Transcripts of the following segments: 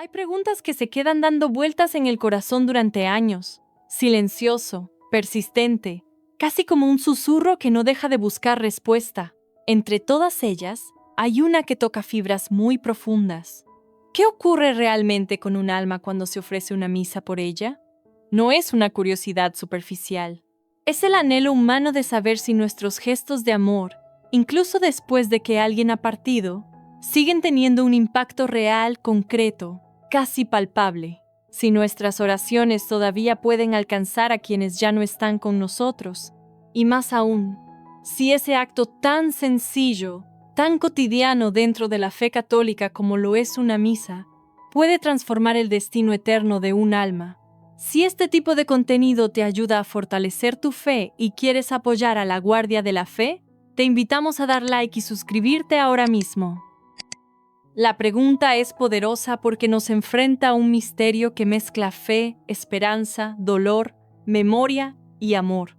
Hay preguntas que se quedan dando vueltas en el corazón durante años, silencioso, persistente, casi como un susurro que no deja de buscar respuesta. Entre todas ellas, hay una que toca fibras muy profundas. ¿Qué ocurre realmente con un alma cuando se ofrece una misa por ella? No es una curiosidad superficial. Es el anhelo humano de saber si nuestros gestos de amor, incluso después de que alguien ha partido, siguen teniendo un impacto real, concreto, casi palpable. Si nuestras oraciones todavía pueden alcanzar a quienes ya no están con nosotros. Y más aún, si ese acto tan sencillo, tan cotidiano dentro de la fe católica como lo es una misa, puede transformar el destino eterno de un alma. Si este tipo de contenido te ayuda a fortalecer tu fe y quieres apoyar a la Guardia de la Fe, te invitamos a dar like y suscribirte ahora mismo. La pregunta es poderosa porque nos enfrenta a un misterio que mezcla fe, esperanza, dolor, memoria y amor.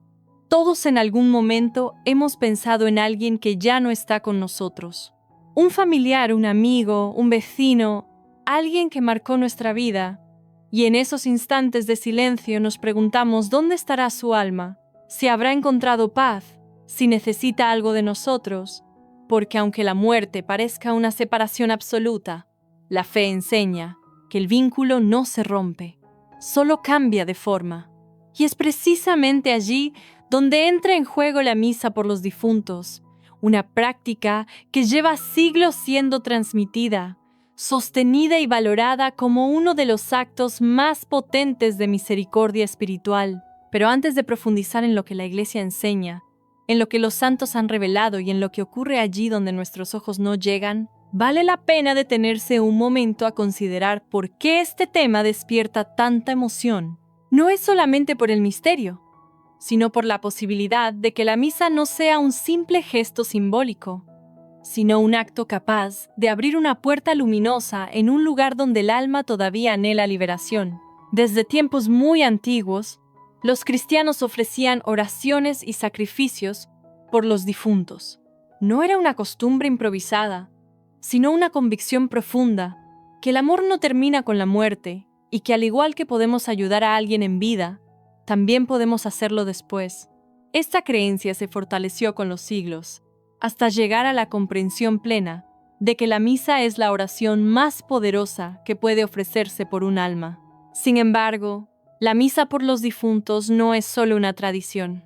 Todos en algún momento hemos pensado en alguien que ya no está con nosotros. Un familiar, un amigo, un vecino, alguien que marcó nuestra vida. Y en esos instantes de silencio nos preguntamos dónde estará su alma, si habrá encontrado paz, si necesita algo de nosotros. Porque aunque la muerte parezca una separación absoluta, la fe enseña que el vínculo no se rompe, solo cambia de forma. Y es precisamente allí donde entra en juego la misa por los difuntos, una práctica que lleva siglos siendo transmitida, sostenida y valorada como uno de los actos más potentes de misericordia espiritual. Pero antes de profundizar en lo que la Iglesia enseña, en lo que los santos han revelado y en lo que ocurre allí donde nuestros ojos no llegan, vale la pena detenerse un momento a considerar por qué este tema despierta tanta emoción. No es solamente por el misterio, sino por la posibilidad de que la misa no sea un simple gesto simbólico, sino un acto capaz de abrir una puerta luminosa en un lugar donde el alma todavía anhela liberación. Desde tiempos muy antiguos, los cristianos ofrecían oraciones y sacrificios por los difuntos. No era una costumbre improvisada, sino una convicción profunda que el amor no termina con la muerte y que al igual que podemos ayudar a alguien en vida, también podemos hacerlo después. Esta creencia se fortaleció con los siglos, hasta llegar a la comprensión plena de que la misa es la oración más poderosa que puede ofrecerse por un alma. Sin embargo, la misa por los difuntos no es solo una tradición.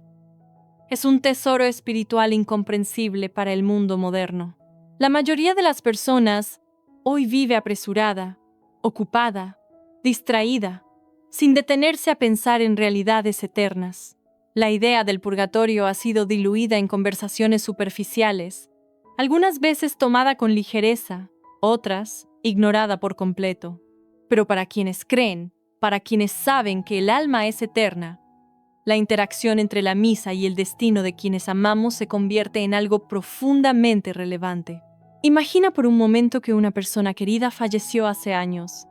Es un tesoro espiritual incomprensible para el mundo moderno. La mayoría de las personas hoy vive apresurada, ocupada, distraída, sin detenerse a pensar en realidades eternas. La idea del purgatorio ha sido diluida en conversaciones superficiales, algunas veces tomada con ligereza, otras ignorada por completo. Pero para quienes creen, para quienes saben que el alma es eterna, la interacción entre la misa y el destino de quienes amamos se convierte en algo profundamente relevante. Imagina por un momento que una persona querida falleció hace años.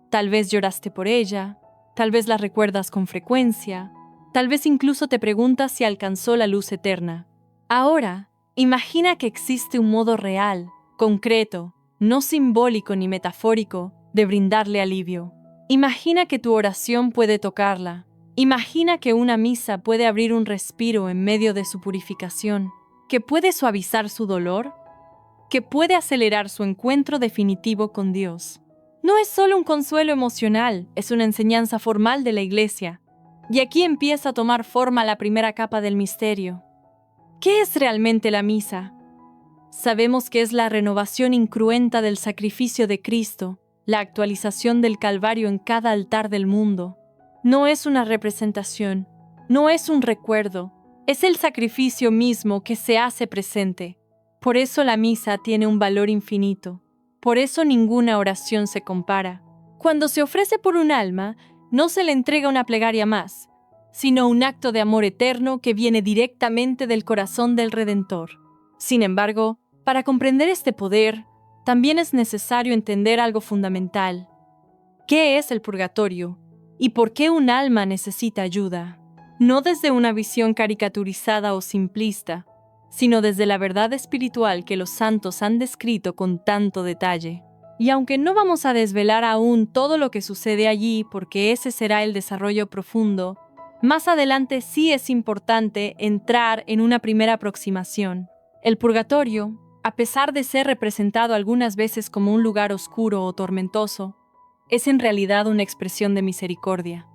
Tal vez lloraste por ella, tal vez la recuerdas con frecuencia, tal vez incluso te preguntas si alcanzó la luz eterna. Ahora, imagina que existe un modo real, concreto, no simbólico ni metafórico, de brindarle alivio. Imagina que tu oración puede tocarla. Imagina que una misa puede abrir un respiro en medio de su purificación, que puede suavizar su dolor, que puede acelerar su encuentro definitivo con Dios. No es solo un consuelo emocional, es una enseñanza formal de la Iglesia. Y aquí empieza a tomar forma la primera capa del misterio. ¿Qué es realmente la misa? Sabemos que es la renovación incruenta del sacrificio de Cristo, la actualización del Calvario en cada altar del mundo. No es una representación, no es un recuerdo, es el sacrificio mismo que se hace presente. Por eso la misa tiene un valor infinito, por eso ninguna oración se compara. Cuando se ofrece por un alma, no se le entrega una plegaria más, sino un acto de amor eterno que viene directamente del corazón del Redentor. Sin embargo, para comprender este poder, también es necesario entender algo fundamental. ¿Qué es el purgatorio? ¿Y por qué un alma necesita ayuda? No desde una visión caricaturizada o simplista, sino desde la verdad espiritual que los santos han descrito con tanto detalle. Y aunque no vamos a desvelar aún todo lo que sucede allí, porque ese será el desarrollo profundo, más adelante sí es importante entrar en una primera aproximación. El purgatorio, a pesar de ser representado algunas veces como un lugar oscuro o tormentoso, es en realidad una expresión de misericordia.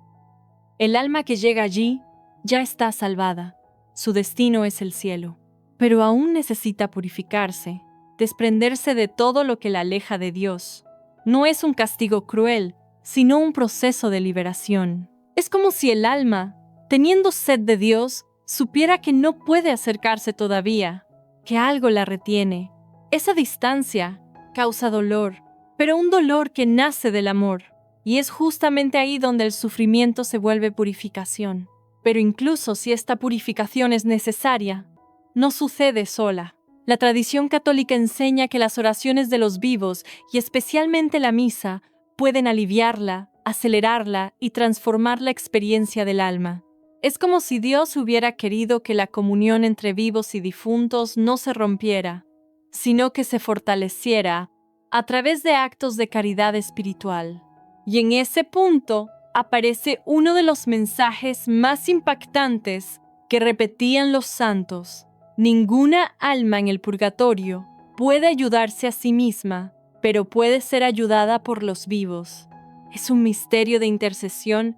El alma que llega allí ya está salvada, su destino es el cielo, pero aún necesita purificarse, desprenderse de todo lo que la aleja de Dios. No es un castigo cruel, sino un proceso de liberación. Es como si el alma, teniendo sed de Dios, supiera que no puede acercarse todavía, que algo la retiene. Esa distancia causa dolor, pero un dolor que nace del amor. Y es justamente ahí donde el sufrimiento se vuelve purificación. Pero incluso si esta purificación es necesaria, no sucede sola. La tradición católica enseña que las oraciones de los vivos, y especialmente la misa, pueden aliviarla, acelerarla y transformar la experiencia del alma. Es como si Dios hubiera querido que la comunión entre vivos y difuntos no se rompiera, sino que se fortaleciera a través de actos de caridad espiritual. Y en ese punto aparece uno de los mensajes más impactantes que repetían los santos. Ninguna alma en el purgatorio puede ayudarse a sí misma, pero puede ser ayudada por los vivos. Es un misterio de intercesión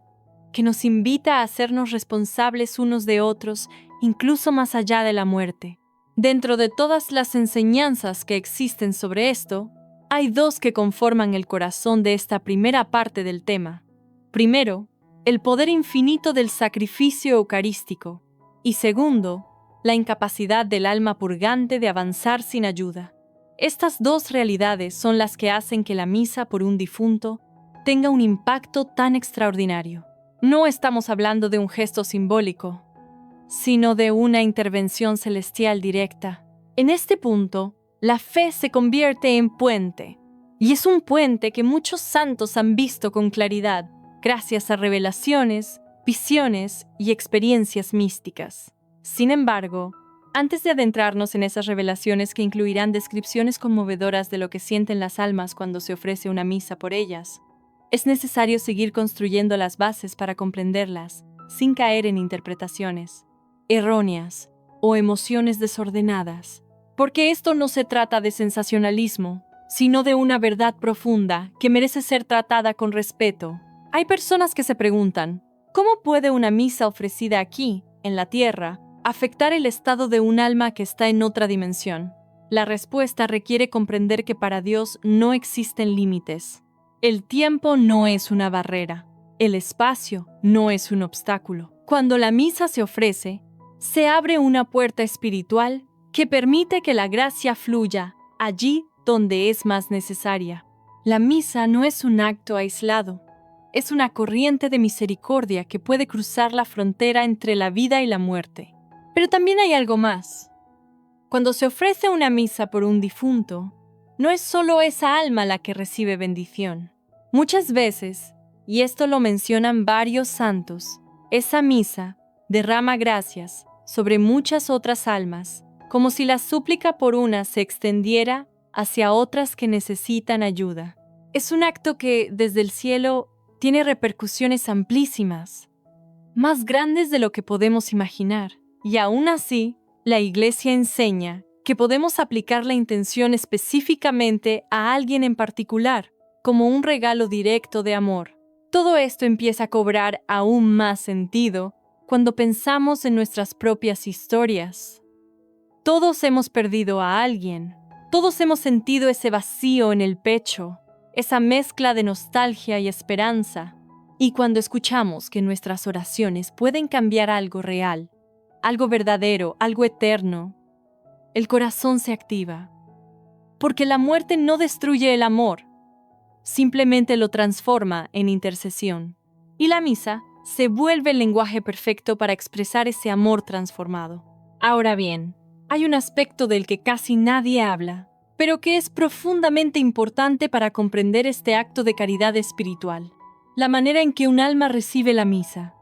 que nos invita a hacernos responsables unos de otros, incluso más allá de la muerte. Dentro de todas las enseñanzas que existen sobre esto, hay dos que conforman el corazón de esta primera parte del tema. Primero, el poder infinito del sacrificio eucarístico, y segundo, la incapacidad del alma purgante de avanzar sin ayuda. Estas dos realidades son las que hacen que la misa por un difunto tenga un impacto tan extraordinario. No estamos hablando de un gesto simbólico, sino de una intervención celestial directa. En este punto, la fe se convierte en puente, y es un puente que muchos santos han visto con claridad, gracias a revelaciones, visiones y experiencias místicas. Sin embargo, antes de adentrarnos en esas revelaciones que incluirán descripciones conmovedoras de lo que sienten las almas cuando se ofrece una misa por ellas, es necesario seguir construyendo las bases para comprenderlas, sin caer en interpretaciones erróneas o emociones desordenadas. Porque esto no se trata de sensacionalismo, sino de una verdad profunda que merece ser tratada con respeto. Hay personas que se preguntan, ¿cómo puede una misa ofrecida aquí, en la tierra, afectar el estado de un alma que está en otra dimensión? La respuesta requiere comprender que para Dios no existen límites. El tiempo no es una barrera. El espacio no es un obstáculo. Cuando la misa se ofrece, se abre una puerta espiritual que permite que la gracia fluya allí donde es más necesaria. La misa no es un acto aislado, es una corriente de misericordia que puede cruzar la frontera entre la vida y la muerte. Pero también hay algo más. Cuando se ofrece una misa por un difunto, no es solo esa alma la que recibe bendición. Muchas veces, y esto lo mencionan varios santos, esa misa derrama gracias sobre muchas otras almas, como si la súplica por una se extendiera hacia otras que necesitan ayuda. Es un acto que, desde el cielo, tiene repercusiones amplísimas, más grandes de lo que podemos imaginar. Y aún así, la Iglesia enseña que podemos aplicar la intención específicamente a alguien en particular, como un regalo directo de amor. Todo esto empieza a cobrar aún más sentido cuando pensamos en nuestras propias historias. Todos hemos perdido a alguien. Todos hemos sentido ese vacío en el pecho, esa mezcla de nostalgia y esperanza. Y cuando escuchamos que nuestras oraciones pueden cambiar algo real, algo verdadero, algo eterno, el corazón se activa. Porque la muerte no destruye el amor, simplemente lo transforma en intercesión. Y la misa se vuelve el lenguaje perfecto para expresar ese amor transformado. Ahora bien, hay un aspecto del que casi nadie habla, pero que es profundamente importante para comprender este acto de caridad espiritual. La manera en que un alma recibe la misa.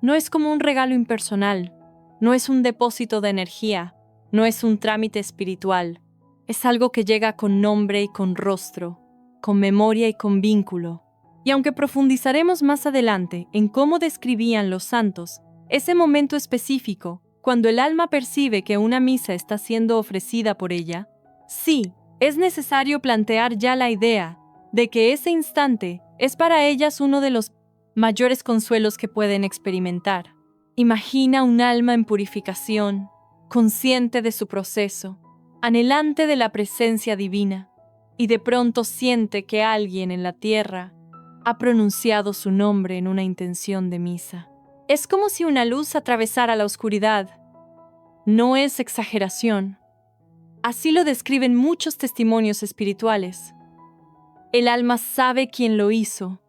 No es como un regalo impersonal, no es un depósito de energía, no es un trámite espiritual. Es algo que llega con nombre y con rostro. con memoria y con vínculo. Y aunque profundizaremos más adelante en cómo describían los santos ese momento específico, cuando el alma percibe que una misa está siendo ofrecida por ella, sí, es necesario plantear ya la idea de que ese instante es para ellas uno de los mayores consuelos que pueden experimentar. Imagina un alma en purificación, consciente de su proceso, anhelante de la presencia divina, y de pronto siente que alguien en la tierra ha pronunciado su nombre en una intención de misa. Es como si una luz atravesara la oscuridad. No es exageración. Así lo describen muchos testimonios espirituales. El alma sabe quién lo hizo,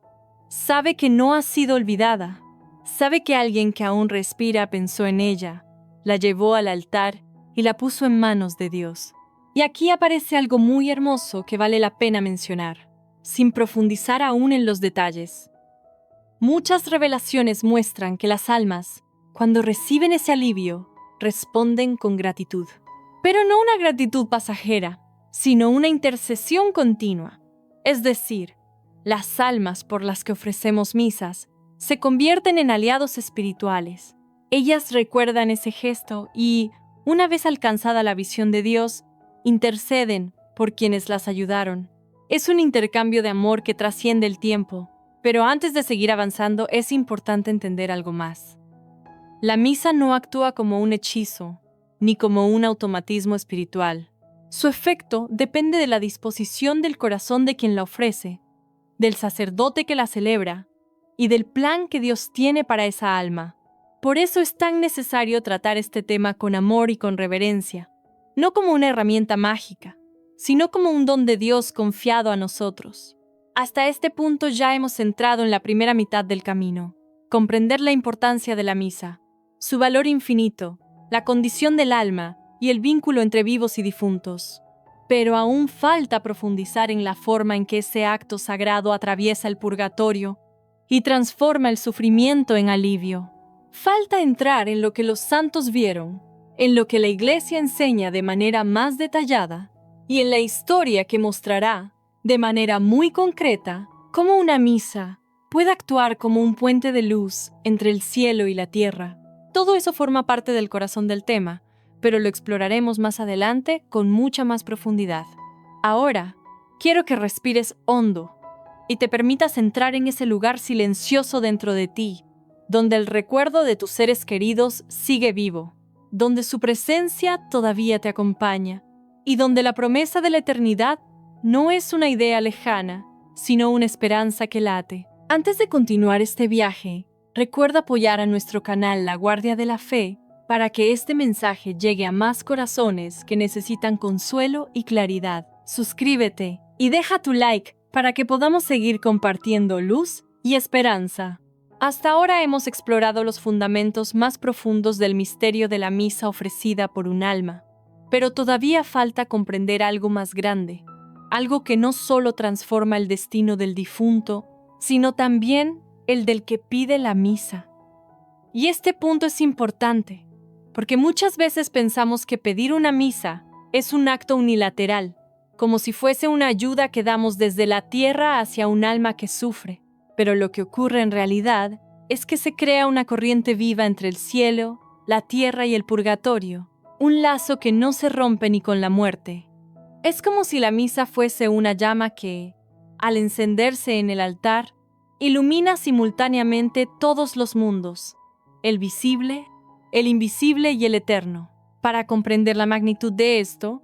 sabe que no ha sido olvidada, sabe que alguien que aún respira pensó en ella, la llevó al altar y la puso en manos de Dios. Y aquí aparece algo muy hermoso que vale la pena mencionar, sin profundizar aún en los detalles. Muchas revelaciones muestran que las almas, cuando reciben ese alivio, responden con gratitud. Pero no una gratitud pasajera, sino una intercesión continua. Es decir, las almas por las que ofrecemos misas se convierten en aliados espirituales. Ellas recuerdan ese gesto y, una vez alcanzada la visión de Dios, interceden por quienes las ayudaron. Es un intercambio de amor que trasciende el tiempo. Pero antes de seguir avanzando, es importante entender algo más. La misa no actúa como un hechizo, ni como un automatismo espiritual. Su efecto depende de la disposición del corazón de quien la ofrece, del sacerdote que la celebra y del plan que Dios tiene para esa alma. Por eso es tan necesario tratar este tema con amor y con reverencia, no como una herramienta mágica, sino como un don de Dios confiado a nosotros. Hasta este punto ya hemos entrado en la primera mitad del camino. Comprender la importancia de la misa, su valor infinito, la condición del alma y el vínculo entre vivos y difuntos. Pero aún falta profundizar en la forma en que ese acto sagrado atraviesa el purgatorio y transforma el sufrimiento en alivio. Falta entrar en lo que los santos vieron, en lo que la Iglesia enseña de manera más detallada y en la historia que mostrará de manera muy concreta cómo una misa puede actuar como un puente de luz entre el cielo y la tierra. Todo eso forma parte del corazón del tema, pero lo exploraremos más adelante con mucha más profundidad. Ahora, quiero que respires hondo y te permitas entrar en ese lugar silencioso dentro de ti, donde el recuerdo de tus seres queridos sigue vivo, donde su presencia todavía te acompaña y donde la promesa de la eternidad no es una idea lejana, sino una esperanza que late. Antes de continuar este viaje, recuerda apoyar a nuestro canal La Guardia de la Fe para que este mensaje llegue a más corazones que necesitan consuelo y claridad. Suscríbete y deja tu like para que podamos seguir compartiendo luz y esperanza. Hasta ahora hemos explorado los fundamentos más profundos del misterio de la misa ofrecida por un alma, pero todavía falta comprender algo más grande. Algo que no solo transforma el destino del difunto, sino también el del que pide la misa. Y este punto es importante, porque muchas veces pensamos que pedir una misa es un acto unilateral, como si fuese una ayuda que damos desde la tierra hacia un alma que sufre. Pero lo que ocurre en realidad es que se crea una corriente viva entre el cielo, la tierra y el purgatorio, un lazo que no se rompe ni con la muerte. Es como si la misa fuese una llama que, al encenderse en el altar, ilumina simultáneamente todos los mundos, el visible, el invisible y el eterno. Para comprender la magnitud de esto,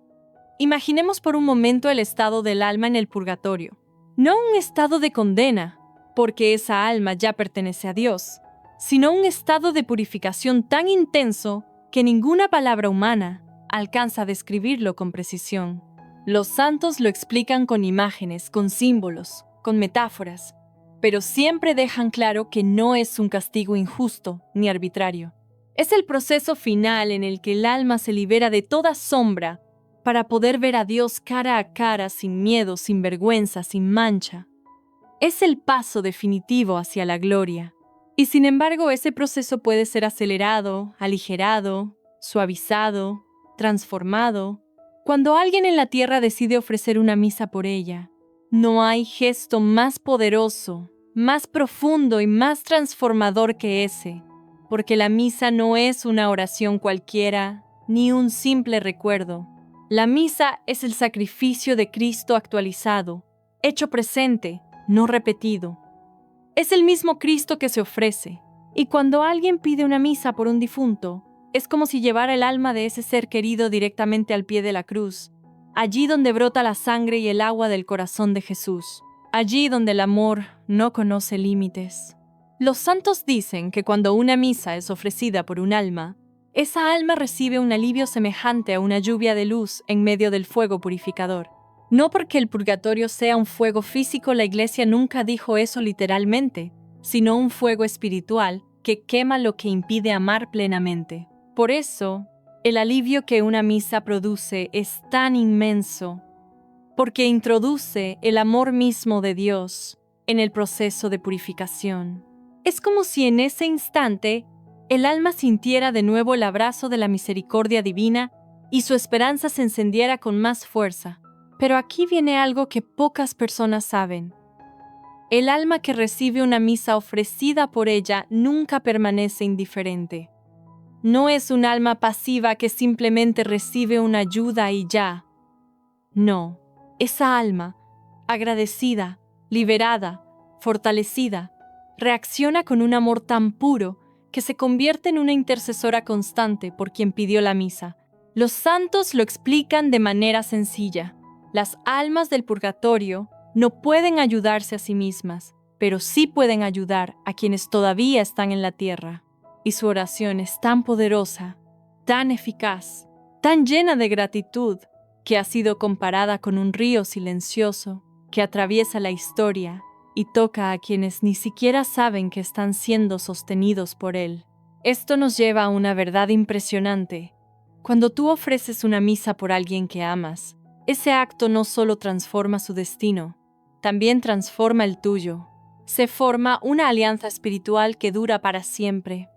imaginemos por un momento el estado del alma en el purgatorio. No un estado de condena, porque esa alma ya pertenece a Dios, sino un estado de purificación tan intenso que ninguna palabra humana alcanza a describirlo con precisión. Los santos lo explican con imágenes, con símbolos, con metáforas, pero siempre dejan claro que no es un castigo injusto ni arbitrario. Es el proceso final en el que el alma se libera de toda sombra para poder ver a Dios cara a cara, sin miedo, sin vergüenza, sin mancha. Es el paso definitivo hacia la gloria. Y sin embargo, ese proceso puede ser acelerado, aligerado, suavizado, transformado, cuando alguien en la tierra decide ofrecer una misa por ella. No hay gesto más poderoso, más profundo y más transformador que ese, porque la misa no es una oración cualquiera, ni un simple recuerdo. La misa es el sacrificio de Cristo actualizado, hecho presente, no repetido. Es el mismo Cristo que se ofrece, y cuando alguien pide una misa por un difunto, es como si llevara el alma de ese ser querido directamente al pie de la cruz, allí donde brota la sangre y el agua del corazón de Jesús, allí donde el amor no conoce límites. Los santos dicen que cuando una misa es ofrecida por un alma, esa alma recibe un alivio semejante a una lluvia de luz en medio del fuego purificador. No porque el purgatorio sea un fuego físico, la Iglesia nunca dijo eso literalmente, sino un fuego espiritual que quema lo que impide amar plenamente. Por eso, el alivio que una misa produce es tan inmenso, porque introduce el amor mismo de Dios en el proceso de purificación. Es como si en ese instante el alma sintiera de nuevo el abrazo de la misericordia divina y su esperanza se encendiera con más fuerza. Pero aquí viene algo que pocas personas saben. El alma que recibe una misa ofrecida por ella nunca permanece indiferente. No es un alma pasiva que simplemente recibe una ayuda y ya. No, esa alma, agradecida, liberada, fortalecida, reacciona con un amor tan puro que se convierte en una intercesora constante por quien pidió la misa. Los santos lo explican de manera sencilla. Las almas del purgatorio no pueden ayudarse a sí mismas, pero sí pueden ayudar a quienes todavía están en la tierra. Y su oración es tan poderosa, tan eficaz, tan llena de gratitud, que ha sido comparada con un río silencioso que atraviesa la historia y toca a quienes ni siquiera saben que están siendo sostenidos por él. Esto nos lleva a una verdad impresionante. Cuando tú ofreces una misa por alguien que amas, ese acto no solo transforma su destino, también transforma el tuyo. Se forma una alianza espiritual que dura para siempre.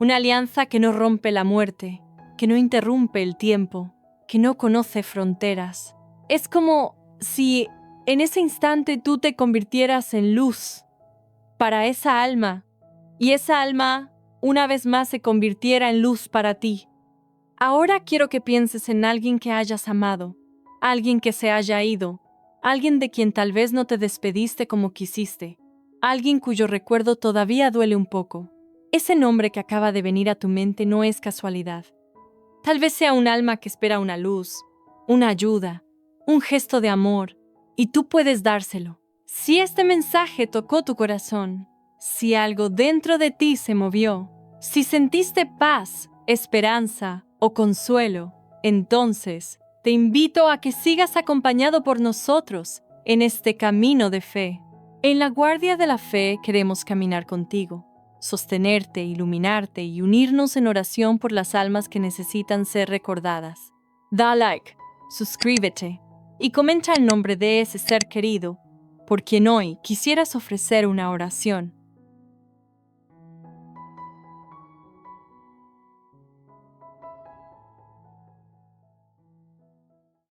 Una alianza que no rompe la muerte, que no interrumpe el tiempo, que no conoce fronteras. Es como si en ese instante tú te convirtieras en luz para esa alma, y esa alma una vez más se convirtiera en luz para ti. Ahora quiero que pienses en alguien que hayas amado, alguien que se haya ido, alguien de quien tal vez no te despediste como quisiste, alguien cuyo recuerdo todavía duele un poco. Ese nombre que acaba de venir a tu mente no es casualidad. Tal vez sea un alma que espera una luz, una ayuda, un gesto de amor, y tú puedes dárselo. Si este mensaje tocó tu corazón, si algo dentro de ti se movió, si sentiste paz, esperanza o consuelo, entonces te invito a que sigas acompañado por nosotros en este camino de fe. En la guardia de la fe queremos caminar contigo, sostenerte, iluminarte y unirnos en oración por las almas que necesitan ser recordadas. Da like, suscríbete y comenta el nombre de ese ser querido por quien hoy quisieras ofrecer una oración.